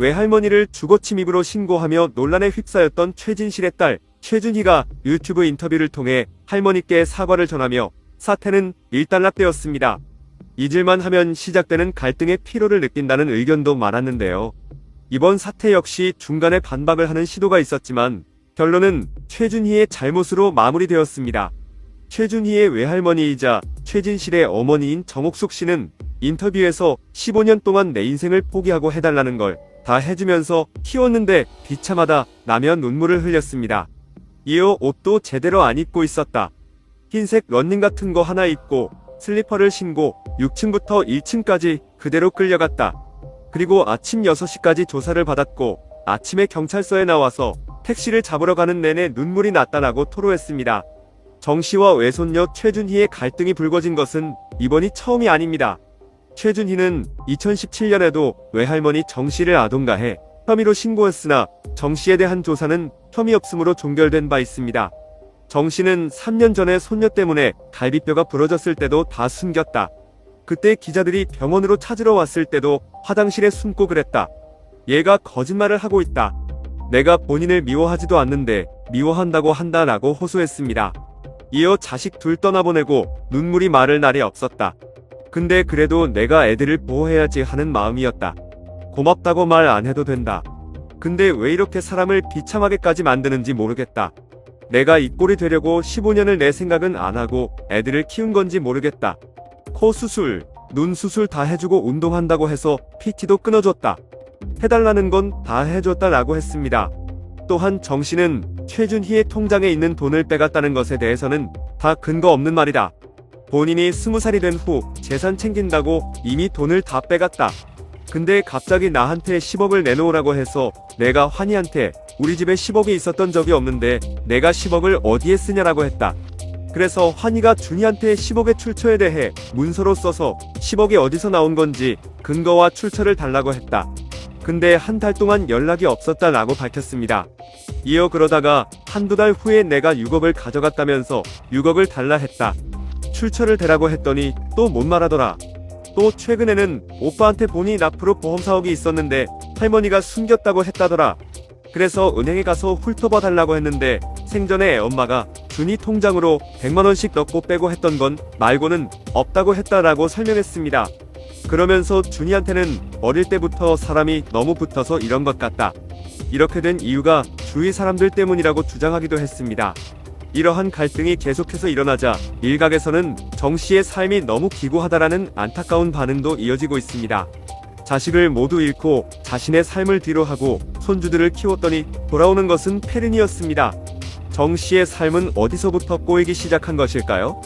외할머니를 주거침입으로 신고하며 논란에 휩싸였던 최진실의 딸 최준희가 유튜브 인터뷰를 통해 할머니께 사과를 전하며 사태는 일단락되었습니다. 잊을만 하면 시작되는 갈등의 피로를 느낀다는 의견도 많았는데요. 이번 사태 역시 중간에 반박을 하는 시도가 있었지만 결론은 최준희의 잘못으로 마무리되었습니다. 최준희의 외할머니이자 최진실의 어머니인 정옥숙 씨는 인터뷰에서 15년 동안 내 인생을 포기하고 해달라는 걸 다 해주면서 키웠는데 비참하다 라며 눈물을 흘렸습니다. 이어 옷도 제대로 안 입고 있었다. 흰색 러닝 같은 거 하나 입고 슬리퍼를 신고 6층부터 1층까지 그대로 끌려갔다. 그리고 아침 6시까지 조사를 받았고 아침에 경찰서에 나와서 택시를 잡으러 가는 내내 눈물이 났다라고 토로했습니다. 정 씨와 외손녀 최준희의 갈등이 불거진 것은 이번이 처음이 아닙니다. 최준희는 2017년에도 외할머니 정 씨를 아동가해 혐의로 신고했으나 정 씨에 대한 조사는 혐의 없음으로 종결된 바 있습니다. 정 씨는 3년 전에 손녀 때문에 갈비뼈가 부러졌을 때도 다 숨겼다. 그때 기자들이 병원으로 찾으러 왔을 때도 화장실에 숨고 그랬다. 얘가 거짓말을 하고 있다. 내가 본인을 미워하지도 않는데 미워한다고 한다라고 호소했습니다. 이어 자식 둘 떠나보내고 눈물이 마를 날이 없었다. 근데 그래도 내가 애들을 보호해야지 하는 마음이었다. 고맙다고 말 안 해도 된다. 근데 왜 이렇게 사람을 비참하게까지 만드는지 모르겠다. 내가 이 꼴이 되려고 15년을 내 생각은 안 하고 애들을 키운 건지 모르겠다. 코 수술, 눈 수술 다 해주고 운동한다고 해서 PT도 끊어줬다. 해달라는 건 다 해줬다라고 했습니다. 또한 정 씨는 최준희의 통장에 있는 돈을 빼갔다는 것에 대해서는 다 근거 없는 말이다. 본인이 20살이 된 후 재산 챙긴다고 이미 돈을 다 빼갔다. 근데 갑자기 나한테 10억을 내놓으라고 해서 내가 환희한테 우리 집에 10억이 있었던 적이 없는데 내가 10억을 어디에 쓰냐라고 했다. 그래서 환희가 준희한테 10억의 출처에 대해 문서로 써서 10억이 어디서 나온 건지 근거와 출처를 달라고 했다. 근데 한 달 동안 연락이 없었다라고 밝혔습니다. 이어 그러다가 한두 달 후에 내가 6억을 가져갔다면서 6억을 달라 했다. 출처를 대라고 했더니 또 못 말하더라. 또 최근에는 오빠한테 본인 앞으로 보험 사업이 있었는데 할머니가 숨겼다고 했다더라. 그래서 은행에 가서 훑어봐 달라고 했는데 생전에 엄마가 준희 통장으로 100만원씩 넣고 빼고 했던 건 말고는 없다고 했다라고 설명했습니다. 그러면서 준희한테는 어릴 때부터 사람이 너무 붙어서 이런 것 같다. 이렇게 된 이유가 주위 사람들 때문이라고 주장하기도 했습니다. 이러한 갈등이 계속해서 일어나자 일각에서는 정 씨의 삶이 너무 기고하다라는 안타까운 반응도 이어지고 있습니다. 자식을 모두 잃고 자신의 삶을 뒤로하고 손주들을 키웠더니 돌아오는 것은 폐륜이었습니다. 정 씨의 삶은 어디서부터 꼬이기 시작한 것일까요?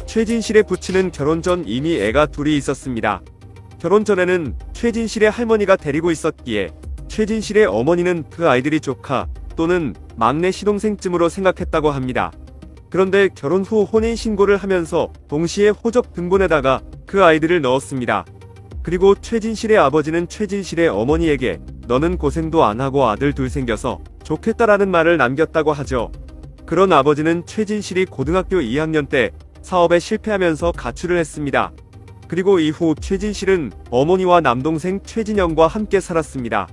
최진실의 부친은 결혼 전 이미 애가 둘이 있었습니다. 결혼 전에는 최진실의 할머니가 데리고 있었기에 최진실의 어머니는 그 아이들이 조카 또는 막내 시동생쯤으로 생각했다고 합니다. 그런데 결혼 후 혼인신고를 하면서 동시에 호적 등본에다가 그 아이들을 넣었습니다. 그리고 최진실의 아버지는 최진실의 어머니에게 너는 고생도 안 하고 아들 둘 생겨서 좋겠다라는 말을 남겼다고 하죠. 그런 아버지는 최진실이 고등학교 2학년 때 사업에 실패하면서 가출을 했습니다. 그리고 이후 최진실은 어머니와 남동생 최진영과 함께 살았습니다.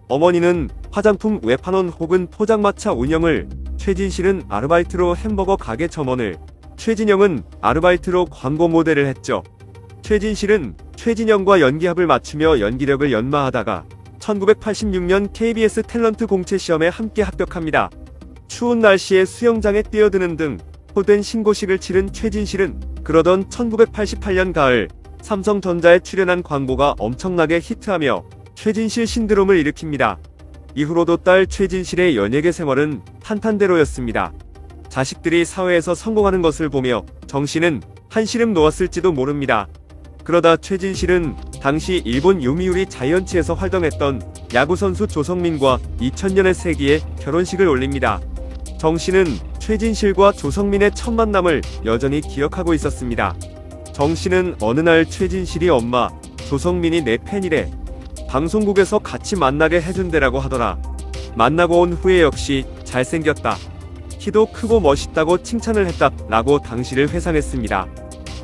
어머니는 화장품 외판원 혹은 포장마차 운영을, 최진실은 아르바이트로 햄버거 가게 점원을, 최진영은 아르바이트로 광고 모델을 했죠. 최진실은 최진영과 연기합을 맞추며 연기력을 연마하다가 1986년 KBS 탤런트 공채 시험에 함께 합격합니다. 추운 날씨에 수영장에 뛰어드는 등 호된 신고식을 치른 최진실은 그러던 1988년 가을 삼성전자에 출연한 광고가 엄청나게 히트하며 최진실 신드롬을 일으킵니다. 이후로도 딸 최진실의 연예계 생활은 탄탄대로였습니다. 자식들이 사회에서 성공하는 것을 보며 정 씨는 한시름 놓았을지도 모릅니다. 그러다 최진실은 당시 일본 요미우리 자이언츠에서 활동했던 야구선수 조성민과 2000년의 세기에 결혼식을 올립니다. 정 씨는 최진실과 조성민의 첫 만남을 여전히 기억하고 있었습니다. 정 씨는 어느 날 최진실이 엄마, 조성민이 내 팬이래. 방송국에서 같이 만나게 해준대라고 하더라. 만나고 온 후에 역시 잘생겼다. 키도 크고 멋있다고 칭찬을 했다 라고 당시를 회상했습니다.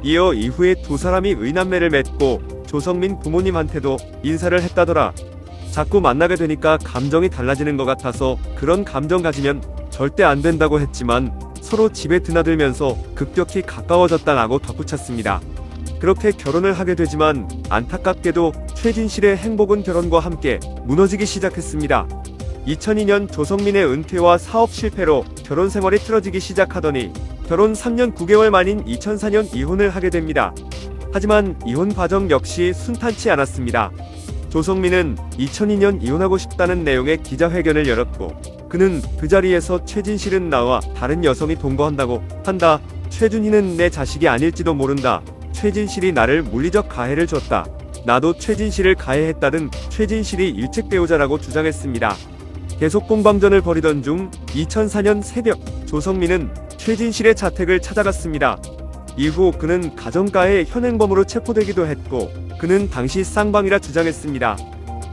이어 이후에 두 사람이 의남매를 맺고 조성민 부모님한테도 인사를 했다더라. 자꾸 만나게 되니까 감정이 달라지는 것 같아서 그런 감정 가지면 절대 안 된다고 했지만 서로 집에 드나들면서 급격히 가까워졌다라고 덧붙였습니다. 그렇게 결혼을 하게 되지만 안타깝게도 최진실의 행복은 결혼과 함께 무너지기 시작했습니다. 2002년 조성민의 은퇴와 사업 실패로 결혼 생활이 틀어지기 시작하더니 결혼 3년 9개월 만인 2004년 이혼을 하게 됩니다. 하지만 이혼 과정 역시 순탄치 않았습니다. 조성민은 2002년 이혼하고 싶다는 내용의 기자회견을 열었고 그는 그 자리에서 최진실은 나와 다른 여성이 동거한다고 한다. 최준희는 내 자식이 아닐지도 모른다. 최진실이 나를 물리적 가해를 줬다. 나도 최진실을 가해했다든 최진실이 일찍 배우자라고 주장했습니다. 계속 공방전을 벌이던 중 2004년 새벽 조성민은 최진실의 자택을 찾아갔습니다. 이후 그는 가정가해 현행범으로 체포되기도 했고 그는 당시 쌍방이라 주장했습니다.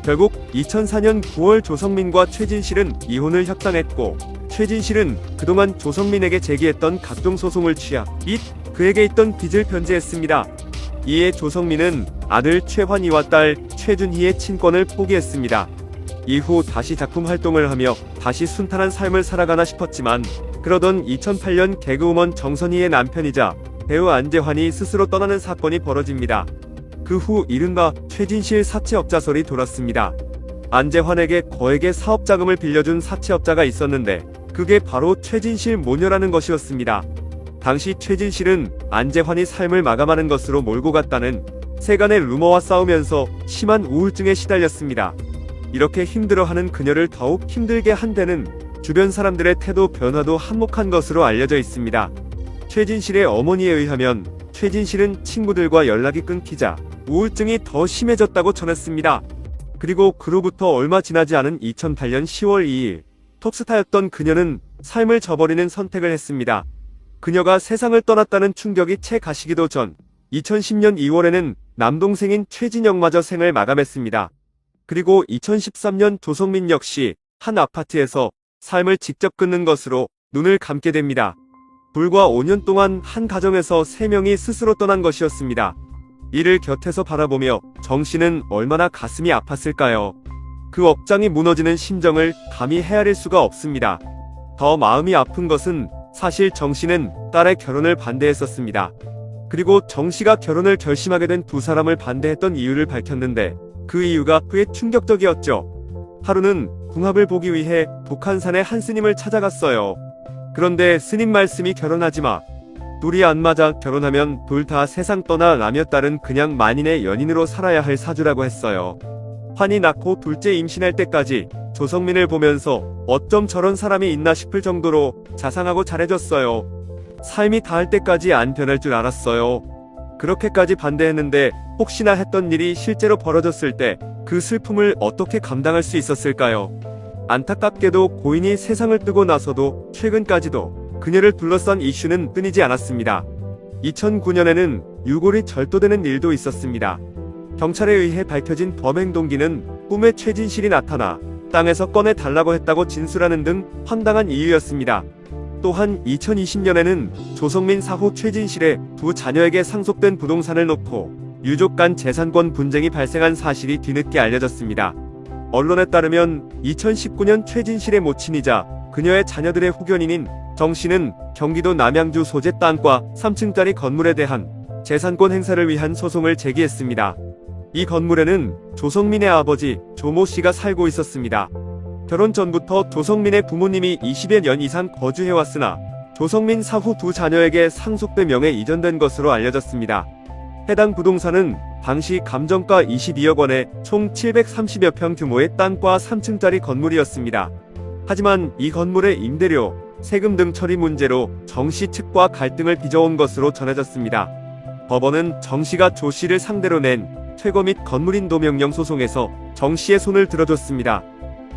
결국 2004년 9월 조성민과 최진실은 이혼을 협상했고 최진실은 그동안 조성민에게 제기했던 각종 소송을 취하 및 그에게 있던 빚을 변제했습니다. 이에 조성민은 아들 최환희와 딸 최준희의 친권을 포기했습니다. 이후 다시 작품 활동을 하며 다시 순탄한 삶을 살아가나 싶었지만 그러던 2008년 개그우먼 정선희의 남편이자 배우 안재환이 스스로 떠나는 사건이 벌어집니다. 그 후 이른바 최진실 사채업자설이 돌았습니다. 안재환에게 거액의 사업자금을 빌려준 사채업자가 있었는데 그게 바로 최진실 모녀라는 것이었습니다. 당시 최진실은 안재환이 삶을 마감하는 것으로 몰고 갔다는 세간의 루머와 싸우면서 심한 우울증에 시달렸습니다. 이렇게 힘들어하는 그녀를 더욱 힘들게 한 데는 주변 사람들의 태도 변화도 한몫한 것으로 알려져 있습니다. 최진실의 어머니에 의하면 최진실은 친구들과 연락이 끊기자 우울증이 더 심해졌다고 전했습니다. 그리고 그로부터 얼마 지나지 않은 2008년 10월 2일 톱스타였던 그녀는 삶을 저버리는 선택을 했습니다. 그녀가 세상을 떠났다는 충격이 채 가시기도 전 2010년 2월에는 남동생인 최진영마저 생을 마감했습니다. 그리고 2013년 조성민 역시 한 아파트에서 삶을 직접 끊는 것으로 눈을 감게 됩니다. 불과 5년 동안 한 가정에서 3명이 스스로 떠난 것이었습니다. 이를 곁에서 바라보며 정 씨는 얼마나 가슴이 아팠을까요? 그 업장이 무너지는 심정을 감히 헤아릴 수가 없습니다. 더 마음이 아픈 것은 사실 정 씨는 딸의 결혼을 반대했었습니다. 그리고 정 씨가 결혼을 결심하게 된 두 사람을 반대했던 이유를 밝혔는데 그 이유가 꽤 충격적이었죠. 하루는 궁합을 보기 위해 북한산의 한 스님을 찾아갔어요. 그런데 스님 말씀이 결혼하지 마. 둘이 안 맞아 결혼하면 둘 다 세상 떠나 라며 딸은 그냥 만인의 연인으로 살아야 할 사주라고 했어요. 환희 낳고 둘째 임신할 때까지 조성민을 보면서 어쩜 저런 사람이 있나 싶을 정도로 자상하고 잘해줬어요. 삶이 닿을 때까지 안 변할 줄 알았어요. 그렇게까지 반대했는데 혹시나 했던 일이 실제로 벌어졌을 때 그 슬픔을 어떻게 감당할 수 있었을까요? 안타깝게도 고인이 세상을 뜨고 나서도 최근까지도 그녀를 둘러싼 이슈는 끊이지 않았습니다. 2009년에는 유골이 절도되는 일도 있었습니다. 경찰에 의해 밝혀진 범행 동기는 꿈에 최진실이 나타나 땅에서 꺼내달라고 했다고 진술하는 등 황당한 이유였습니다. 또한 2020년에는 조성민 사후 최진실의 두 자녀에게 상속된 부동산을 놓고 유족 간 재산권 분쟁이 발생한 사실이 뒤늦게 알려졌습니다. 언론에 따르면 2019년 최진실의 모친이자 그녀의 자녀들의 후견인인 정 씨는 경기도 남양주 소재 땅과 3층짜리 건물에 대한 재산권 행사를 위한 소송을 제기했습니다. 이 건물에는 조성민의 아버지 조모 씨가 살고 있었습니다. 결혼 전부터 조성민의 부모님이 20여 년 이상 거주해왔으나 조성민 사후 두 자녀에게 상속돼 명에 이전된 것으로 알려졌습니다. 해당 부동산은 당시 감정가 22억 원에 총 730여 평 규모의 땅과 3층짜리 건물이었습니다. 하지만 이 건물의 임대료, 세금 등 처리 문제로 정 씨 측과 갈등을 빚어온 것으로 전해졌습니다. 법원은 정 씨가 조 씨를 상대로 낸 퇴거 및 건물인도 명령 소송에서 정 씨의 손을 들어줬습니다.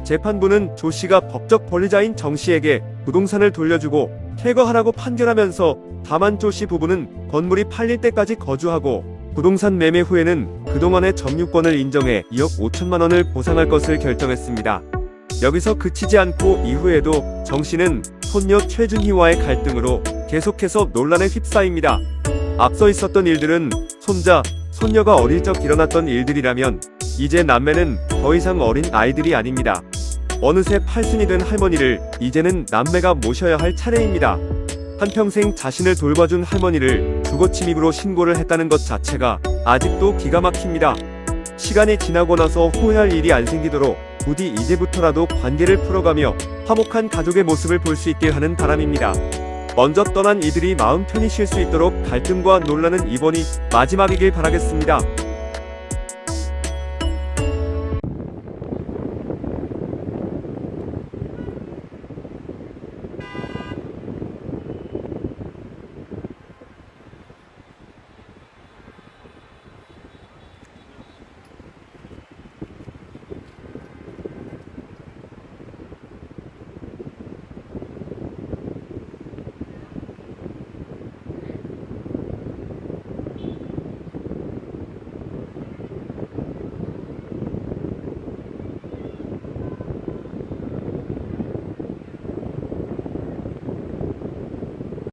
재판부는 조 씨가 법적 권리자인 정 씨에게 부동산을 돌려주고 퇴거하라고 판결하면서 다만 조 씨 부부는 건물이 팔릴 때까지 거주하고 부동산 매매 후에는 그동안의 점유권을 인정해 2억 5천만 원을 보상할 것을 결정했습니다. 여기서 그치지 않고 이후에도 정 씨는 손녀 최준희와의 갈등으로 계속해서 논란에 휩싸입니다. 앞서 있었던 일들은 손자, 손녀가 어릴 적 일어났던 일들이라면 이제 남매는 더 이상 어린 아이들이 아닙니다. 어느새 팔순이 된 할머니를 이제는 남매가 모셔야 할 차례입니다. 한평생 자신을 돌봐준 할머니를 주거침입으로 신고를 했다는 것 자체가 아직도 기가 막힙니다. 시간이 지나고 나서 후회할 일이 안 생기도록 부디 이제부터라도 관계를 풀어가며 화목한 가족의 모습을 볼 수 있게 하는 바람입니다. 먼저 떠난 이들이 마음 편히 쉴 수 있도록 갈등과 논란은 이번이 마지막이길 바라겠습니다.